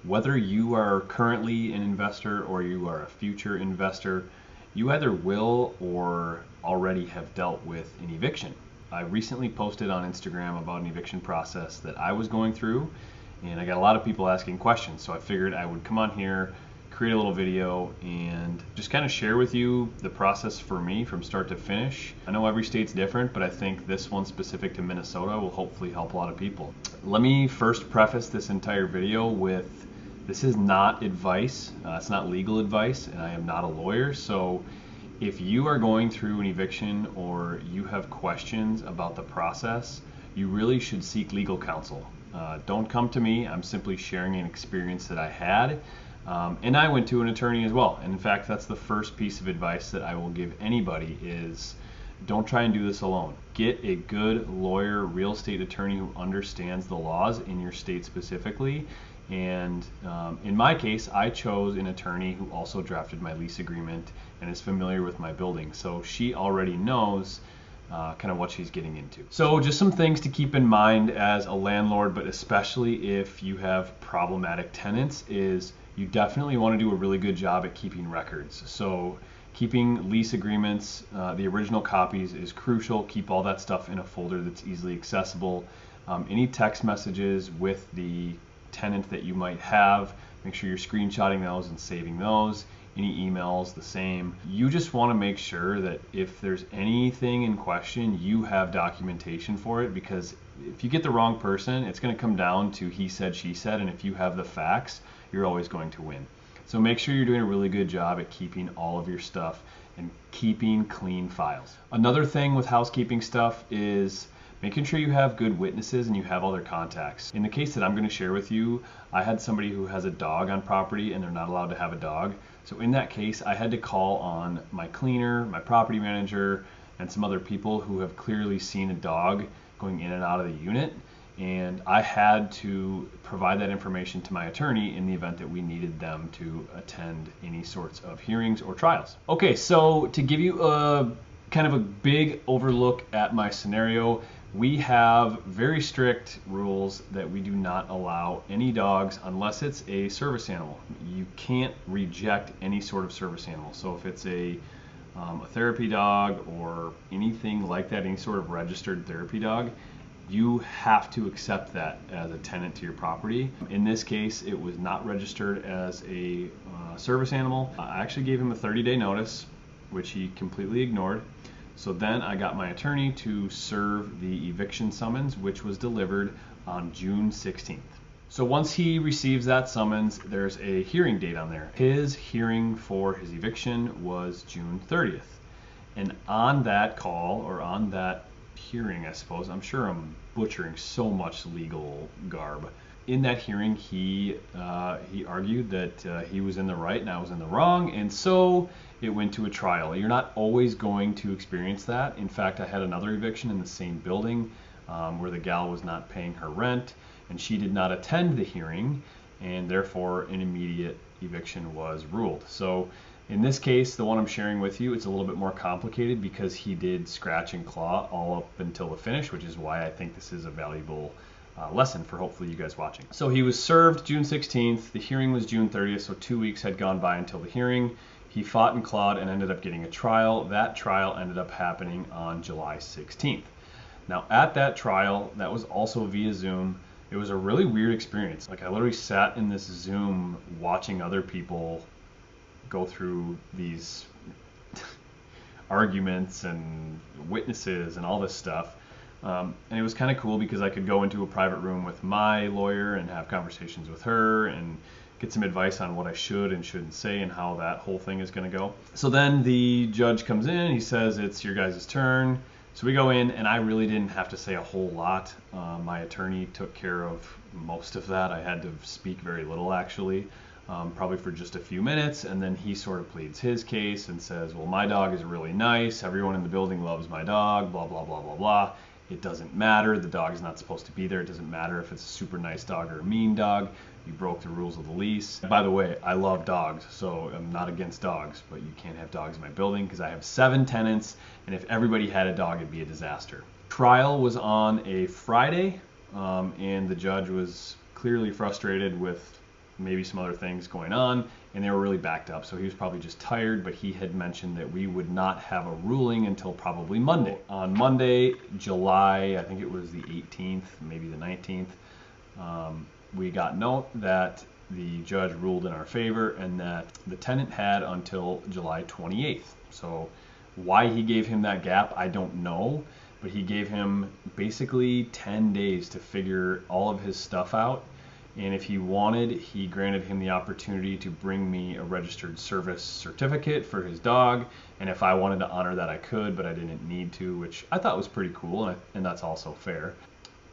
Whether you are currently an investor or you are a future investor, you either will or already have dealt with an eviction. I recently posted on Instagram about an eviction process that I was going through, and I got a lot of people asking questions, so I figured I would come on here, create a little video, and just kind of share with you the process for me from start to finish. I know every state's different, but I think this one specific to Minnesota will hopefully help a lot of people. Let me first preface this entire video with, this is not advice, it's not legal advice, and I am not a lawyer, so if you are going through an eviction or you have questions about the process, you really should seek legal counsel. Don't come to me, I'm simply sharing an experience that I had. And I went to an attorney as well. And in fact, that's the first piece of advice that I will give anybody is don't try and do this alone. Get a good lawyer, real estate attorney who understands the laws in your state specifically. And in my case, I chose an attorney who also drafted my lease agreement and is familiar with my building. So she already knows kind of what she's getting into. So just some things to keep in mind as a landlord, but especially if you have problematic tenants, is you definitely want to do a really good job at keeping records. So keeping lease agreements, the original copies is crucial. Keep all that stuff in a folder that's easily accessible. Any text messages with the tenant that you might have, make sure you're screenshotting those and saving those. Any emails, the same. You just want to make sure that if there's anything in question, you have documentation for it, because if you get the wrong person, it's going to come down to he said, she said, and if you have the facts, you're always going to win. So make sure you're doing a really good job at keeping all of your stuff and keeping clean files. Another thing with housekeeping stuff is making sure you have good witnesses and you have all their contacts. In the case that I'm going to share with you, I had somebody who has a dog on property and they're not allowed to have a dog. So in that case, I had to call on my cleaner, my property manager, and some other people who have clearly seen a dog going in and out of the unit. And I had to provide that information to my attorney in the event that we needed them to attend any sorts of hearings or trials. Okay, so to give you a kind of a big overlook at my scenario, we have very strict rules that we do not allow any dogs unless it's a service animal. You can't reject any sort of service animal. So if it's a therapy dog or anything like that, any sort of registered therapy dog, you have to accept that as a tenant to your property. In this case, it was not registered as a service animal. I actually gave him a 30-day notice, which he completely ignored. So then I got my attorney to serve the eviction summons, which was delivered on June 16th. So once he receives that summons, there's a hearing date on there. His hearing for his eviction was June 30th. And on that call, or on that hearing, I suppose, I'm sure I'm butchering so much legal garb. In that hearing, he argued that he was in the right and I was in the wrong, and so it went to a trial. You're not always going to experience that. In fact, I had another eviction in the same building where the gal was not paying her rent, and she did not attend the hearing, and therefore an immediate eviction was ruled. So in this case, the one I'm sharing with you, it's a little bit more complicated because he did scratch and claw all up until the finish, which is why I think this is a valuable lesson for hopefully you guys watching. So he was served June 16th, the hearing was June 30th, so 2 weeks had gone by until the hearing. He fought and clawed and ended up getting a trial. That trial ended up happening on July 16th. Now at that trial, that was also via Zoom. It was a really weird experience. Like I literally sat in this Zoom watching other people go through these arguments and witnesses and all this stuff. And it was kind of cool because I could go into a private room with my lawyer and have conversations with her and get some advice on what I should and shouldn't say and how that whole thing is going to go. So then the judge comes in, he says it's your guys' turn. So we go in, and I really didn't have to say a whole lot. My attorney took care of most of that. I had to speak very little actually, probably for just a few minutes, and then he sort of pleads his case and says, well, my dog is really nice, everyone in the building loves my dog, blah, blah, blah, blah, blah. It doesn't matter, the dog is not supposed to be there. It doesn't matter if it's a super nice dog or a mean dog. You broke the rules of the lease. By the way, I love dogs, so I'm not against dogs, but you can't have dogs in my building because I have 7 tenants, and if everybody had a dog, it'd be a disaster. Trial was on a Friday, and the judge was clearly frustrated with maybe some other things going on, and they were really backed up. So he was probably just tired, but he had mentioned that we would not have a ruling until probably Monday. On Monday, July, I think it was the 18th, maybe the 19th, we got note that the judge ruled in our favor and that the tenant had until July 28th. So why he gave him that gap, I don't know, but he gave him basically 10 days to figure all of his stuff out. And if he wanted, he granted him the opportunity to bring me a registered service certificate for his dog. And if I wanted to honor that, I could, but I didn't need to, which I thought was pretty cool, and that's also fair.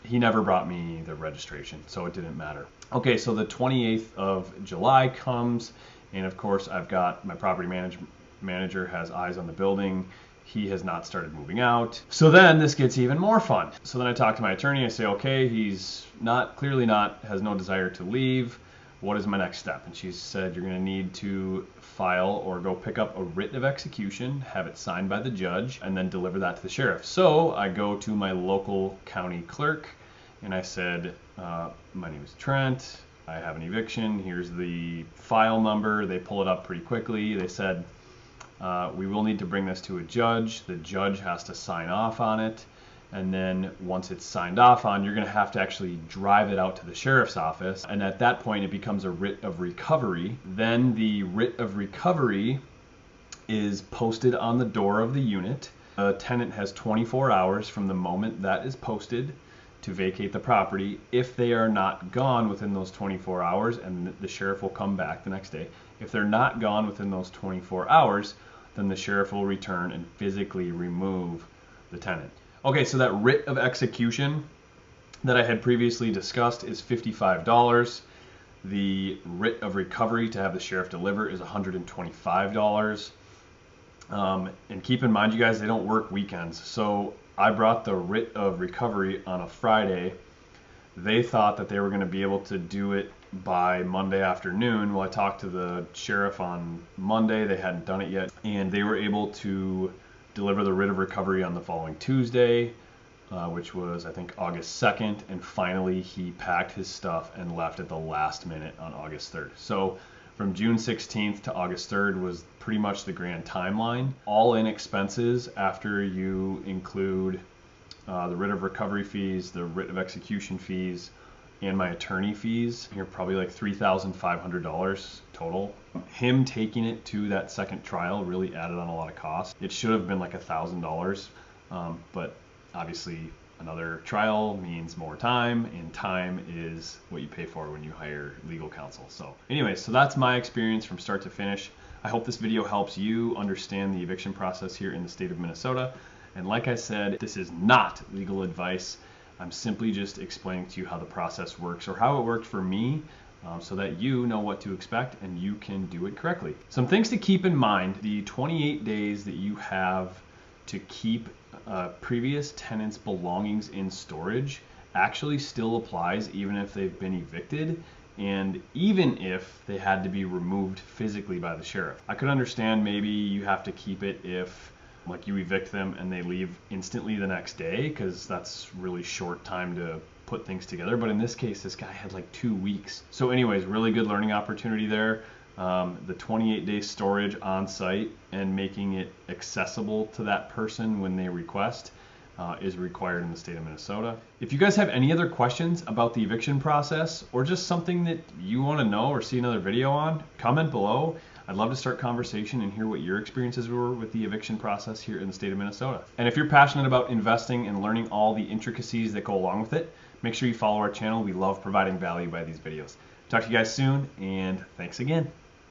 He never brought me the registration, so it didn't matter. Okay, so the 28th of July comes, and of course I've got my property manager has eyes on the building. He has not started moving out. So then this gets even more fun. So then I talk to my attorney. I say, okay, he's clearly has no desire to leave. What is my next step? And she said, you're going to need to file or go pick up a writ of execution, have it signed by the judge, and then deliver that to the sheriff. So I go to my local county clerk and I said, my name is Trent. I have an eviction. Here's the file number. They pull it up pretty quickly. They said, we will need to bring this to a judge. The judge has to sign off on it. And then once it's signed off on, you're going to have to actually drive it out to the sheriff's office. And at that point, it becomes a writ of recovery. Then the writ of recovery is posted on the door of the unit. The tenant has 24 hours from the moment that is posted to vacate the property. If they are not gone within those 24 hours, and the sheriff will come back the next day, if they're not gone within those 24 hours, then the sheriff will return and physically remove the tenant. Okay, so that writ of execution that I had previously discussed is $55. The writ of recovery to have the sheriff deliver is $125. And keep in mind, you guys, they don't work weekends. So I brought the writ of recovery on a Friday. They thought that they were going to be able to do it by Monday afternoon. Well, I talked to the sheriff on Monday. They hadn't done it yet. And they were able to deliver the writ of recovery on the following Tuesday, which was, I think, August 2nd. And finally, he packed his stuff and left at the last minute on August 3rd. So from June 16th to August 3rd was pretty much the grand timeline. All in expenses after you include the writ of recovery fees, the writ of execution fees, and my attorney fees. You're probably like $3,500 total. Him taking it to that second trial really added on a lot of costs. It should have been like $1,000, but obviously another trial means more time, and time is what you pay for when you hire legal counsel. So anyways, so that's my experience from start to finish. I hope this video helps you understand the eviction process here in the state of Minnesota. And like I said, this is not legal advice. I'm simply just explaining to you how the process works, or how it worked for me, so that you know what to expect and you can do it correctly. Some things to keep in mind: the 28 days that you have to keep previous tenants' belongings in storage actually still applies even if they've been evicted, and even if they had to be removed physically by the sheriff. I could understand maybe you have to keep it if like you evict them and they leave instantly the next day, because that's really short time to put things together. But in this case, this guy had like 2 weeks. So anyways, really good learning opportunity there. The 28-day storage on site and making it accessible to that person when they request is required in the state of Minnesota. If you guys have any other questions about the eviction process, or just something that you want to know or see another video on, comment below. I'd love to start conversation and hear what your experiences were with the eviction process here in the state of Minnesota. And if you're passionate about investing and learning all the intricacies that go along with it, make sure you follow our channel. We love providing value by these videos. Talk to you guys soon, and thanks again.